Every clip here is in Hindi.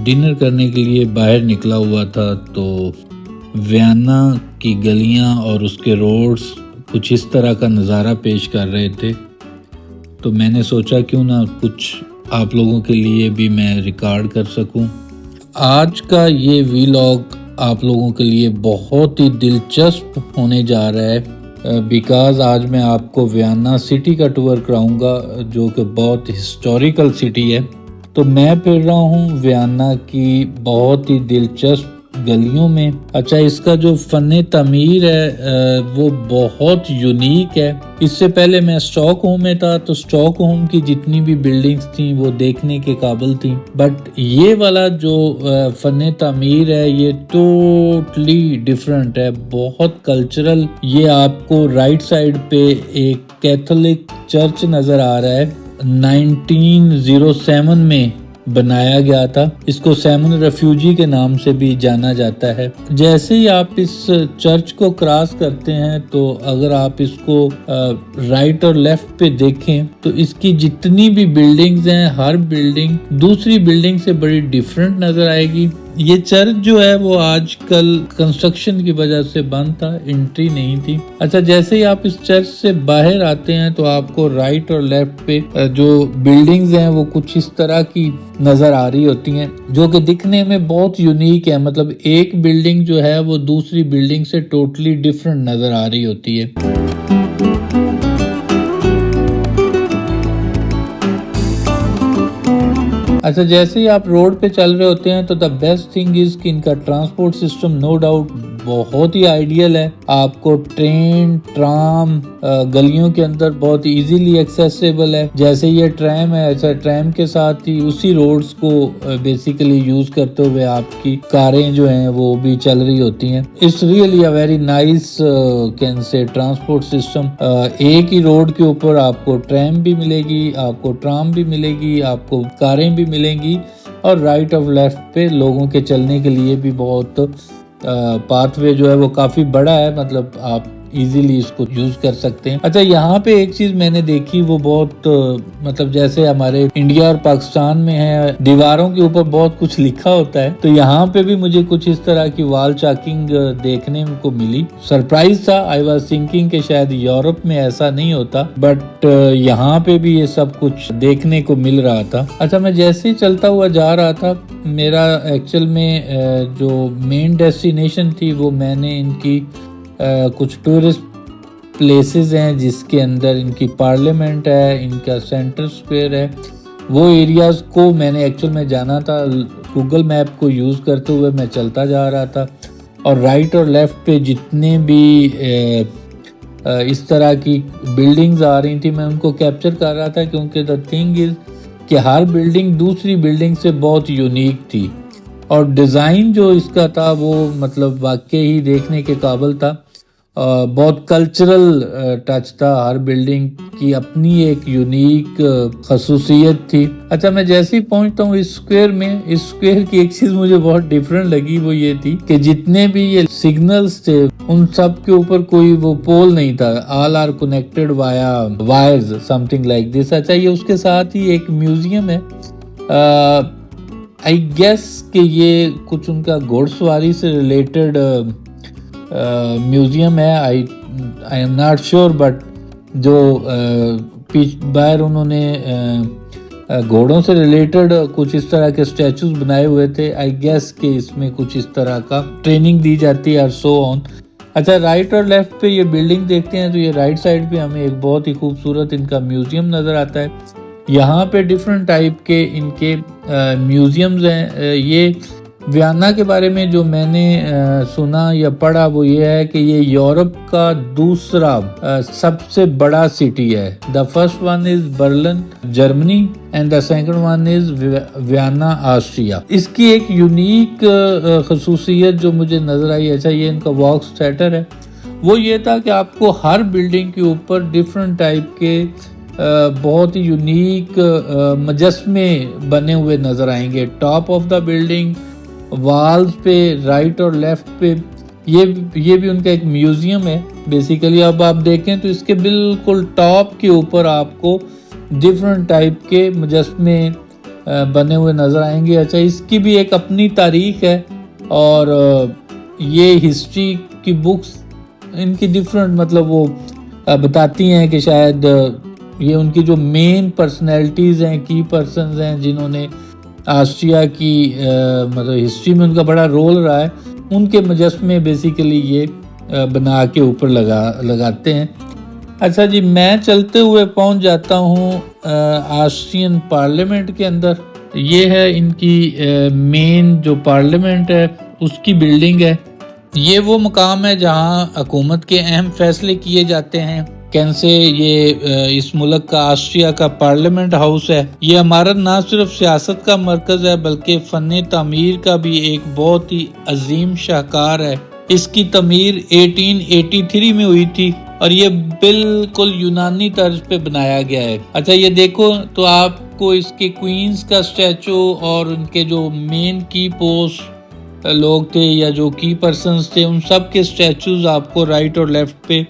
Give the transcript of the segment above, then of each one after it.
डिनर करने के लिए बाहर निकला हुआ था तो वियना की गलियां और उसके रोड्स कुछ इस तरह का नज़ारा पेश कर रहे थे। तो मैंने सोचा क्यों ना कुछ आप लोगों के लिए भी मैं रिकॉर्ड कर सकूं। आज का ये वीलॉग आप लोगों के लिए बहुत ही दिलचस्प होने जा रहा है बिकॉज़ आज मैं आपको वियना सिटी का टूर कराऊंगा जो कि बहुत हिस्टोरिकल सिटी है। तो मैं फिर रहा हूँ वियना की बहुत ही दिलचस्प गलियों में। अच्छा, इसका जो फन तमीर है वो बहुत यूनिक है। इससे पहले मैं स्टॉकहोम में था तो स्टॉकहोम की जितनी भी बिल्डिंग्स थी वो देखने के काबिल थी, बट ये वाला जो फन तमीर है ये टोटली डिफरेंट है, बहुत कल्चरल। ये आपको राइट साइड पे एक कैथोलिक चर्च नजर आ रहा है, 1907 में बनाया गया था। इसको सैमन रेफ्यूजी के नाम से भी जाना जाता है। जैसे ही आप इस चर्च को क्रॉस करते हैं तो अगर आप इसको राइट और लेफ्ट पे देखें तो इसकी जितनी भी बिल्डिंग्स हैं हर बिल्डिंग दूसरी बिल्डिंग से बड़ी डिफरेंट नजर आएगी। ये चर्च जो है वो आजकल कंस्ट्रक्शन की वजह से बंद था, एंट्री नहीं थी। अच्छा, जैसे ही आप इस चर्च से बाहर आते हैं तो आपको राइट और लेफ्ट पे जो बिल्डिंग्स हैं वो कुछ इस तरह की नजर आ रही होती हैं जो कि दिखने में बहुत यूनिक है। मतलब एक बिल्डिंग जो है वो दूसरी बिल्डिंग से टोटली डिफरेंट नजर आ रही होती है। अच्छा, जैसे ही आप रोड पे चल रहे होते हैं तो द बेस्ट थिंग इज कि इनका ट्रांसपोर्ट सिस्टम नो डाउट बहुत ही आइडियल है। आपको ट्रेन, ट्राम गलियों के अंदर बहुत इजीली एक्सेसिबल है। जैसे ये ट्रैम है, ऐसा ट्रैम के साथ ही उसी रोड्स को बेसिकली यूज करते हुए आपकी कारें जो हैं वो भी चल रही होती हैं। It's really a very nice can say transport system. एक ही रोड के ऊपर आपको ट्रैम भी मिलेगी, आपको ट्राम भी मिलेगी, आपको कारें भी मिलेंगी और राइट और लेफ्ट पे लोगों के चलने के लिए भी बहुत पाथवे जो है वो काफी बड़ा है, मतलब आप इजीली इसको यूज कर सकते हैं। अच्छा, यहाँ पे एक चीज मैंने देखी वो बहुत मतलब जैसे हमारे इंडिया और पाकिस्तान में है दीवारों के ऊपर बहुत कुछ लिखा होता है, तो यहाँ पे भी मुझे कुछ इस तरह की वॉल चाकिंग देखने को मिली। सरप्राइज था, आई वाज थिंकिंग कि शायद यूरोप में ऐसा नहीं होता, बट यहाँ पे भी ये सब कुछ देखने को मिल रहा था। अच्छा, मैं जैसे ही चलता हुआ जा रहा था, मेरा एक्चुअल में जो मेन डेस्टिनेशन थी वो मैंने इनकी कुछ टूरिस्ट प्लेसेस हैं जिसके अंदर इनकी पार्लियामेंट है, इनका सेंटर स्क्वायर है, वो एरियाज को मैंने एक्चुअल में जाना था। गूगल मैप को यूज़ करते हुए मैं चलता जा रहा था और राइट और लेफ्ट पे जितने भी इस तरह की बिल्डिंग्स आ रही थी मैं उनको कैप्चर कर रहा था, क्योंकि द थिंग इज़ कि हर बिल्डिंग दूसरी बिल्डिंग से बहुत यूनिक थी और डिज़ाइन जो इसका था वो मतलब वाकई ही देखने के काबिल था। बहुत कल्चरल टच था, हर बिल्डिंग की अपनी एक यूनिक खसूसियत थी। अच्छा, मैं जैसे ही पहुंचता हूँ इस स्क्वायर में, इस स्क्वायर की एक चीज मुझे बहुत डिफरेंट लगी, वो ये थी कि जितने भी ये सिग्नल्स थे उन सब के ऊपर कोई वो पोल नहीं था, all are connected via wires, something like this. अच्छा, ये उसके साथ ही एक म्यूजियम है, आई गेस कि ये कुछ उनका घोड़सवारी से रिलेटेड म्यूजियम है। आई एम नॉट श्योर, बट जो बाहर उन्होंने घोड़ों से रिलेटेड कुछ इस तरह के स्टैचूज बनाए हुए थे। आई गेस कि इसमें कुछ इस तरह का ट्रेनिंग दी जाती है और सो ऑन। अच्छा, राइट और लेफ्ट पे ये बिल्डिंग देखते हैं तो ये राइट साइड पे हमें एक बहुत ही खूबसूरत इनका म्यूजियम नज़र आता है। यहाँ पे डिफरेंट टाइप के इनके म्यूजियम्स हैं। ये वियना के बारे में जो मैंने सुना या पढ़ा वो ये है कि ये यूरोप का दूसरा सबसे बड़ा सिटी है। The first one is Berlin Germany and the second one is Vienna Austria. इसकी एक यूनिक खसूसियत जो मुझे नजर आई, अच्छा ये इनका वॉक स्ट्रैटर है, वो ये था कि आपको हर बिल्डिंग के ऊपर डिफरेंट टाइप के बहुत ही यूनिक मुजस्मे बने हुए नजर आएंगे। Top of the building, walls पे, राइट और लेफ्ट पे ये भी उनका एक म्यूजियम है बेसिकली। अब आप देखें तो इसके बिल्कुल टॉप के ऊपर आपको डिफरेंट टाइप के मुजस्मे बने हुए नज़र आएंगे। अच्छा, इसकी भी एक अपनी तारीख है और ये हिस्ट्री की बुक्स इनकी डिफरेंट मतलब वो बताती हैं कि शायद ये उनकी जो मेन पर्सनैलिटीज़ हैं, की पर्सन्स हैं जिन्होंने ऑस्ट्रिया की मतलब हिस्ट्री में उनका बड़ा रोल रहा है, उनके मुजस्मे बेसिकली ये बना के ऊपर लगाते हैं। अच्छा जी, मैं चलते हुए पहुंच जाता हूं ऑस्ट्रियन पार्लियामेंट के अंदर। ये है इनकी मेन जो पार्लियामेंट है उसकी बिल्डिंग है। ये वो मकाम है जहां हुकूमत के अहम फैसले किए जाते हैं। कैसे ये इस मुल्क का ऑस्ट्रिया का पार्लियामेंट हाउस है। ये इमारत ना सिर्फ सियासत का मरकज है बल्कि फन तामीर का भी एक बहुत ही अजीम शाहकार है। इसकी तमीर 1883 में हुई थी और ये बिल्कुल यूनानी तर्ज पे बनाया गया है। अच्छा, ये देखो तो आपको इसके क्वींस का स्टैचू और उनके जो मेन की पोस्ट लोग थे या जो की पर्सन्स थे उन सब के स्टैचूज आपको राइट और लेफ्ट पे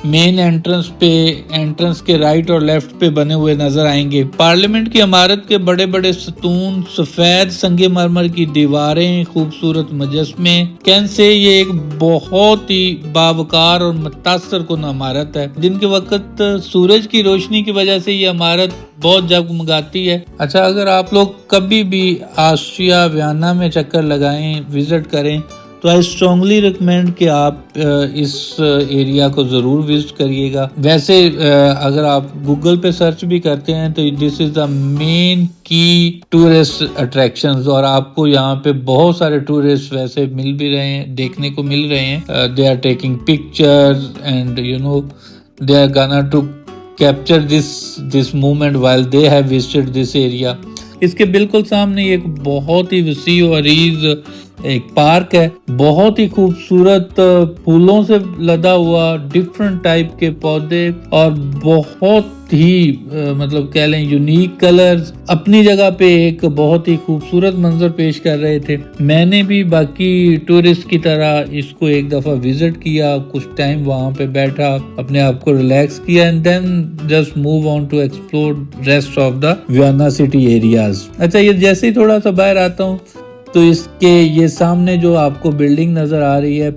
मेन एंट्रेंस के राइट और लेफ्ट पे बने हुए नजर आएंगे। पार्लियामेंट की इमारत के बड़े बड़े सतून, सफेद संगमरमर की दीवारें, खूबसूरत मुजस्मे, कैसे ये एक बहुत ही बावकार और मुतासर कुन इमारत है। दिन के वक्त सूरज की रोशनी की वजह से ये इमारत बहुत जगमगाती है। अच्छा, अगर आप लोग कभी भी ऑस्ट्रिया वियना में चक्कर लगाएं, विजिट करें, तो आई स्ट्रांगली रिकमेंड कि आप इस एरिया को ज़रूर विजिट करिएगा। वैसे अगर आप गूगल पे सर्च भी करते हैं तो दिस इज़ द मेन की टूरिस्ट अट्रैक्शंस और आपको यहाँ पे बहुत सारे टूरिस्ट वैसे मिल भी रहे हैं, देखने को मिल रहे हैं। They are taking pictures and you know they are gonna to capture this moment while they have visited this area. इसके बिल्कुल सामने एक बहुत ही वसी और अरीज एक पार्क है, बहुत ही खूबसूरत फूलों से लदा हुआ, डिफरेंट टाइप के पौधे और बहुत ही मतलब कह लें यूनिक कलर्स अपनी जगह पे एक बहुत ही खूबसूरत मंजर पेश कर रहे थे। मैंने भी बाकी टूरिस्ट की तरह इसको एक दफा विजिट किया, कुछ टाइम वहां पे बैठा, अपने आप को रिलैक्स किया and then just move on to explore rest of the Vienna city areas. अच्छा, ये जैसे ही थोड़ा सा बाहर आता हूँ तो इसके ये सामने जो आपको बिल्डिंग नज़र आ रही है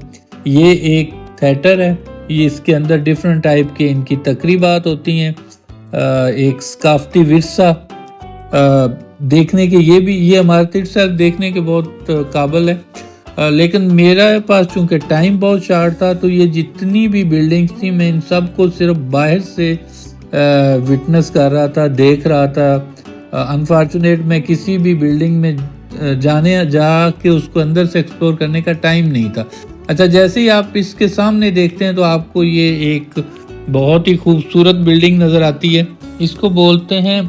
ये एक थिएटर है। ये इसके अंदर डिफरेंट टाइप के इनकी तकरीबात होती हैं। एक सकाफती विरसा देखने के ये इमारत सिर्फ देखने के बहुत काबिल है। लेकिन मेरा पास चूंकि टाइम बहुत शार्ट था तो ये जितनी भी बिल्डिंग्स थी मैं इन सब को सिर्फ बाहर से विटनेस कर रहा था, देख रहा था। अनफॉर्चुनेट मैं किसी भी बिल्डिंग में जाके उसको अंदर से एक्सप्लोर करने का टाइम नहीं था। अच्छा, जैसे ही आप इसके सामने देखते हैं तो आपको ये एक बहुत ही खूबसूरत बिल्डिंग नज़र आती है। इसको बोलते हैं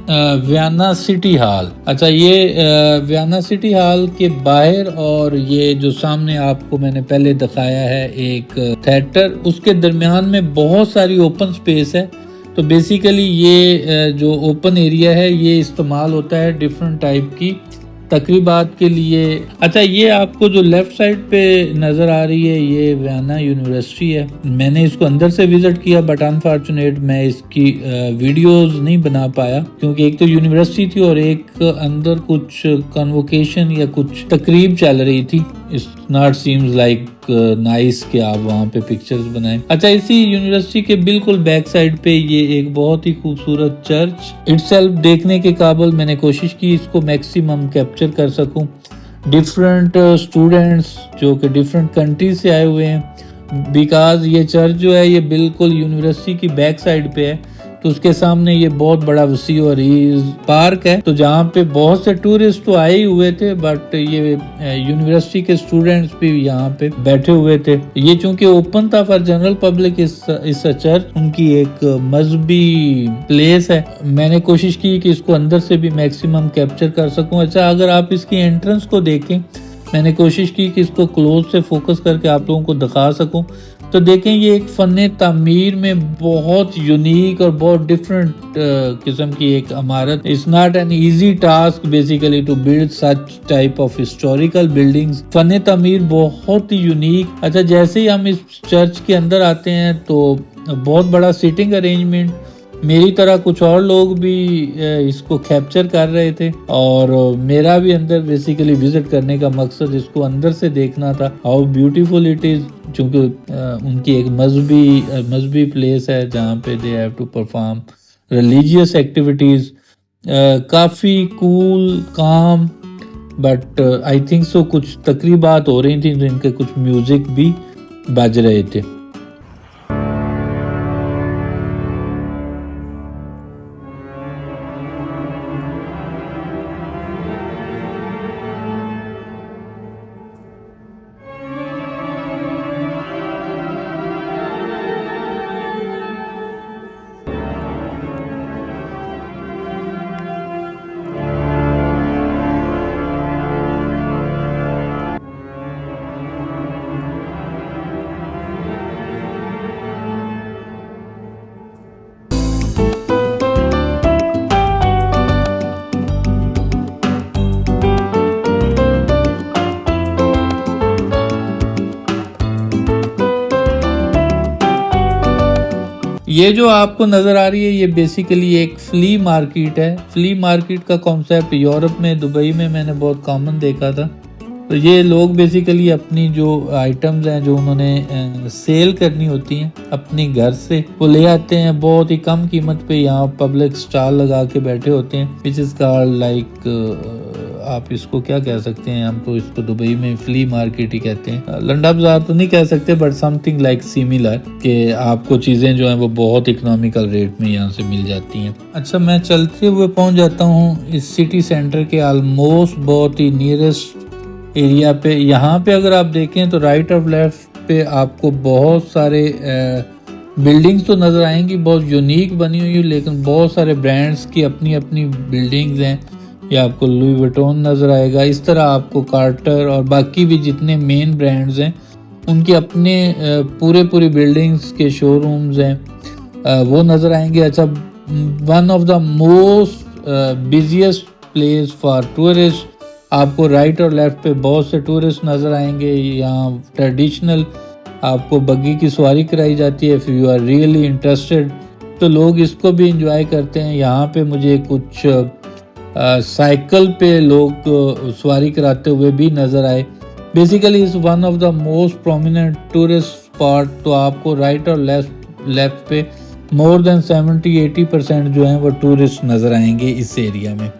वियना सिटी हॉल। अच्छा, ये वियना सिटी हॉल के बाहर और ये जो सामने आपको मैंने पहले दिखाया है एक थिएटर, उसके दरमियान में बहुत सारी ओपन स्पेस है। तो बेसिकली ये जो ओपन एरिया है ये इस्तेमाल होता है डिफरेंट टाइप की तकरीबात के लिए। अच्छा, ये आपको जो लेफ्ट साइड पे नज़र आ रही है ये वियना यूनिवर्सिटी है। मैंने इसको अंदर से विजिट किया बट अनफॉर्चुनेट मैं इसकी वीडियोस नहीं बना पाया क्योंकि एक तो यूनिवर्सिटी थी और एक अंदर कुछ कन्वोकेशन या कुछ तकरीब चल रही थी। It's not seems like nice कि आप वहाँ पे पिक्चर्स बनाएं। अच्छा, इसी यूनिवर्सिटी के बिल्कुल बैक साइड पे ये एक बहुत ही खूबसूरत चर्च इटसेल्फ देखने के काबिल। मैंने कोशिश की इसको मैक्सिमम कैप्चर कर सकूं। डिफरेंट स्टूडेंट्स जो कि डिफरेंट कंट्री से आए हुए हैं, बिकॉज ये चर्च जो है ये बिल्कुल यूनिवर्सिटी की बैक साइड पे है तो उसके सामने ये बहुत बड़ा वसी और पार्क है। तो जहाँ पे बहुत से टूरिस्ट तो आए ही हुए थे बट ये यूनिवर्सिटी के स्टूडेंट्स भी यहाँ पे बैठे हुए थे। ये चूंकि ओपन था फॉर जनरल पब्लिक, इस चर्च उनकी एक मजहबी प्लेस है। मैंने कोशिश की कि इसको अंदर से भी मैक्सिमम कैप्चर कर सकूं। अच्छा, अगर आप इसकी एंट्रेंस को देखें, मैंने कोशिश की कि इसको क्लोज से फोकस करके आप लोगों को दिखा सकूं। तो देखें ये एक फन तामीर में बहुत यूनिक और बहुत डिफरेंट किस्म की एक इमारत। It's not an easy task basically to build such type of historical buildings. फन तामीर बहुत ही यूनिक। अच्छा, जैसे ही हम इस चर्च के अंदर आते हैं तो बहुत बड़ा सिटिंग अरेंजमेंट मेरी तरह कुछ और लोग भी इसको कैप्चर कर रहे थे और मेरा भी अंदर बेसिकली विजिट करने का मकसद इसको अंदर से देखना था, हाउ ब्यूटीफुल इट इज़। चूँकि उनकी एक मजहबी प्लेस है जहाँ पे they have to perform religious activities. काफ़ी कूल काम, बट आई थिंक सो कुछ तकरीबात हो रही थी जिनके कुछ म्यूज़िक भी बज रहे थे। ये जो आपको नज़र आ रही है ये बेसिकली एक फ्ली मार्केट है। फ्ली मार्केट का कॉन्सेप्ट यूरोप में, दुबई में मैंने बहुत कॉमन देखा था। तो ये लोग बेसिकली अपनी जो आइटम्स हैं जो उन्होंने सेल करनी होती हैं अपनी घर से, वो ले आते हैं बहुत ही कम कीमत पे, यहाँ पब्लिक स्टॉल लगा के बैठे होते हैं, विच इज़ कॉल्ड लाइक आप इसको क्या कह सकते हैं, हम तो इसको दुबई में फ्ली मार्केट ही कहते हैं। लंडा बाजार तो नहीं कह सकते, बट समथिंग लाइक सिमिलर, कि आपको चीज़ें जो हैं वो बहुत इकोनॉमिकल रेट में यहाँ से मिल जाती हैं। अच्छा, मैं चलते हुए पहुँच जाता हूँ इस सिटी सेंटर के ऑलमोस्ट बहुत ही नियरेस्ट एरिया पे। यहाँ पे अगर आप देखें तो राइट और लेफ्ट पे आपको बहुत सारे बिल्डिंग्स तो नज़र आएंगी, बहुत यूनिक बनी हुई, लेकिन बहुत सारे ब्रांड्स की अपनी अपनी बिल्डिंग्स हैं। ये आपको लुई विटॉन नज़र आएगा, इस तरह आपको कार्टर और बाकी भी जितने मेन ब्रांड्स हैं उनके अपने पूरी बिल्डिंग्स के शोरूम्स हैं वो नज़र आएंगे। अच्छा, one of the most busiest place for tourist, आपको राइट और लेफ्ट पे बहुत से टूरिस्ट नज़र आएंगे। यहाँ ट्रेडिशनल आपको बग्गी की सवारी कराई जाती है, if you are really interested तो लोग इसको भी इंजॉय करते हैं। यहाँ पे मुझे कुछ साइकिल पे लोग सवारी कराते हुए भी नज़र आए। Basically is one of the most prominent tourist spot. तो आपको राइट और लेफ्ट पे मोर देन 70-80% जो हैं वो टूरिस्ट नज़र आएंगे इस एरिया में।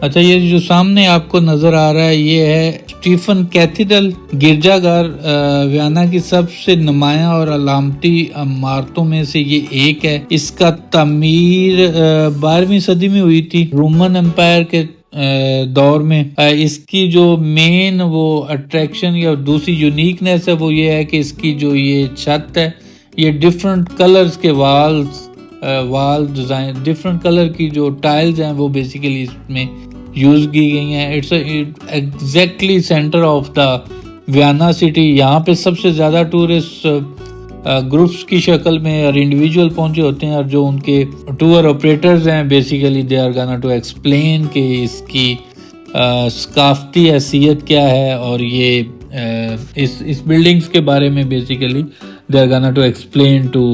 अच्छा, ये जो सामने आपको नज़र आ रहा है ये है स्टीफन कैथीड्रल गिरजाघर। वियना की सबसे नुमाया और अलामती इमारतों में से ये एक है। इसका तामीर 12वीं सदी में हुई थी रोमन एम्पायर के दौर में। इसकी जो मेन वो अट्रैक्शन या दूसरी यूनिकनेस है वो ये है कि इसकी जो ये छत है ये डिफरेंट कलर्स के वाल डिज़ाइन, डिफरेंट कलर की जो टाइल्स हैं वो बेसिकली इसमें यूज़ की गई हैं। It's exactly centre of the Vienna city. यहाँ पे सबसे ज़्यादा टूरिस्ट ग्रुप्स की शक्ल में और इंडिविजुअल पहुँचे होते हैं, और जो उनके टूर ऑपरेटर्स हैं basically they are gonna to explain कि इसकी सकाफती हैसियत क्या है, और ये इस बिल्डिंग्स के बारे में basically they are gonna to explain to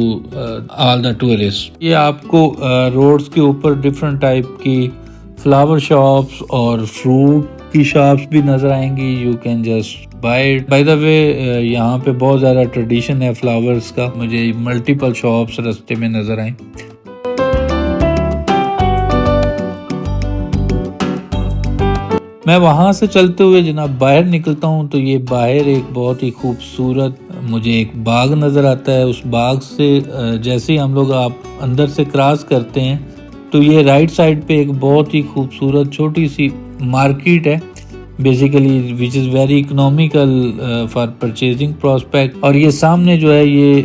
all the tourist. ये आपको रोड्स के ऊपर डिफरेंट टाइप की फ्लावर शॉप्स और फ्रूट की शॉप्स भी नज़र आएंगी। You can just buy it. By the way यहाँ पे बहुत ज़्यादा ट्रेडिशन है फ्लावर्स का। मुझे मल्टीपल शॉप्स रास्ते में नज़र आई। मैं वहाँ से चलते हुए जनाब बाहर निकलता हूँ तो ये बाहर एक बहुत ही खूबसूरत मुझे एक बाग नज़र आता है। उस बाग से जैसे ही हम लोग आप अंदर से क्रॉस करते हैं तो ये राइट साइड पे एक बहुत ही खूबसूरत छोटी सी मार्केट है। Basically which is very economical for purchasing prospect. और ये सामने जो है ये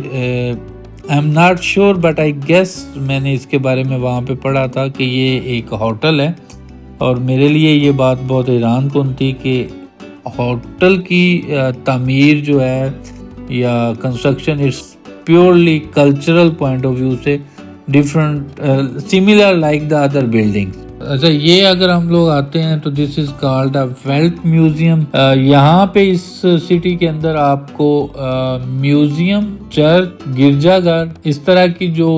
I am not sure but I guess मैंने इसके बारे में वहाँ पे पढ़ा था कि ये एक होटल है। और मेरे लिए ये बात बहुत हैरान कुन थी कि होटल की तामीर जो है या construction it's purely cultural point of view से different similar like the other buildings. अच्छा, ये अगर हम लोग आते हैं तो this is called a wealth museum. यहाँ पे इस सिटी के अंदर आपको म्यूजियम, चर्च, गिरजाघर, इस तरह की जो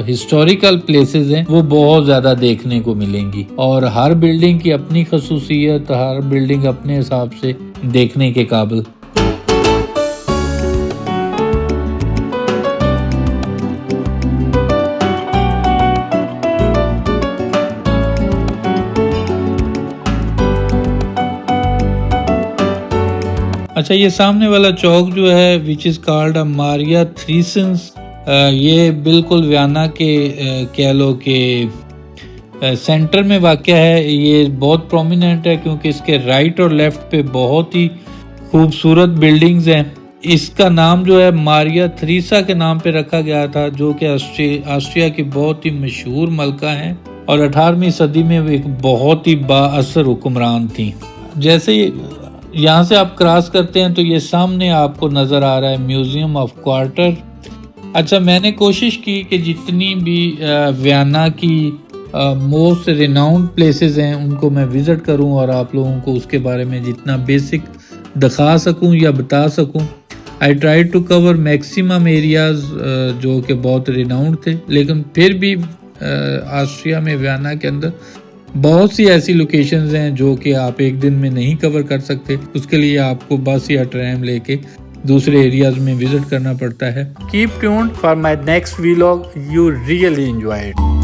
हिस्टोरिकल प्लेसेस हैं वो बहुत ज्यादा देखने को मिलेंगी। और हर बिल्डिंग की अपनी खसूसियत, हर बिल्डिंग अपने हिसाब से देखने के काबिल। अच्छा, ये सामने वाला चौक जो है which is called a Maria Theresien, ये बिल्कुल वियना के कह लो कि सेंटर में वाक़या है। ये बहुत प्रोमिनेंट है क्योंकि इसके राइट और लेफ़्ट पे बहुत ही खूबसूरत बिल्डिंग्स हैं। इसका नाम जो है मारिया थ्रीसा के नाम पे रखा गया था, जो कि ऑस्ट्रिया की बहुत ही मशहूर मलका हैं और 18वीं सदी में एक बहुत ही बाअसर हुक्मरान थी। जैसे यहाँ से आप क्रॉस करते हैं तो ये सामने आपको नज़र आ रहा है म्यूज़ियम ऑफ क्वार्टर। अच्छा, मैंने कोशिश की कि जितनी भी वियना की मोस्ट रिनाउंड प्लेसेस हैं उनको मैं विज़िट करूं और आप लोगों को उसके बारे में जितना बेसिक दिखा सकूं या बता सकूं। I try to cover maximum areas जो कि बहुत रिनाउंड थे, लेकिन फिर भी ऑस्ट्रिया में वियना के अंदर बहुत सी ऐसी लोकेशंस हैं जो कि आप एक दिन में नहीं कवर कर सकते। उसके लिए आपको बस या ट्रैम लेके दूसरे एरियाज में विजिट करना पड़ता है। Keep tuned for my next vlog, you really enjoy it.